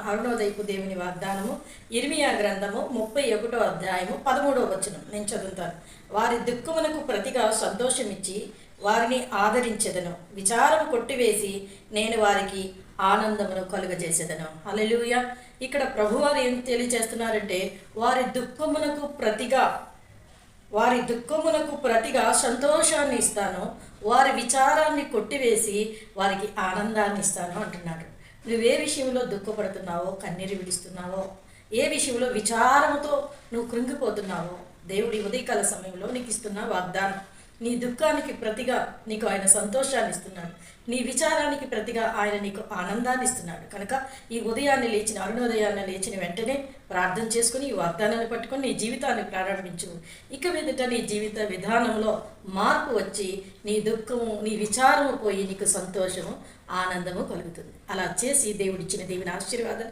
అరుణోదయపు దేవుని వాగ్దానము ఇర్మియా గ్రంథము 31వ అధ్యాయము 13వ వచనం నేను చదువుతాను. వారి దుఃఖమునకు ప్రతిగా సంతోషమిచ్చి వారిని ఆదరించెదను, విచారము కొట్టివేసి నేను వారికి ఆనందమును కలుగజేసేదను. హల్లెలూయా. ఇక్కడ ప్రభువారు ఏం తెలియజేస్తున్నారంటే వారి దుఃఖమునకు ప్రతిగా సంతోషాన్ని ఇస్తాను, వారి విచారాన్ని కొట్టివేసి వారికి ఆనందాన్ని ఇస్తాను అంటున్నాడు. నువ్వే విషయంలో దుఃఖపడుతున్నావో, కన్నీరు విడుస్తున్నావో, ఏ విషయంలో విచారంతో నువ్వు కృంగిపోతున్నావో, దేవుడి ఉదయకాల సమయంలో నీకు ఇస్తున్న వాగ్దానం. నీ దుఃఖానికి ప్రతిగా నీకు ఆయన సంతోషాన్ని ఇస్తున్నాడు, నీ విచారానికి ప్రతిగా ఆయన నీకు ఆనందాన్ని ఇస్తున్నాడు. కనుక ఈ అరుణోదయాన్ని లేచిన వెంటనే ప్రార్థన చేసుకుని ఈ వాగ్దానాన్ని పట్టుకొని నీ జీవితాన్ని ప్రారంభించు. ఇక మీదట నీ జీవిత విధానంలో మార్పు వచ్చి నీ దుఃఖము, నీ విచారము పోయి నీకు సంతోషము, ఆనందము కలుగుతుంది. అలా చేసి దేవుడిచ్చిన దేవుని ఆశీర్వాదం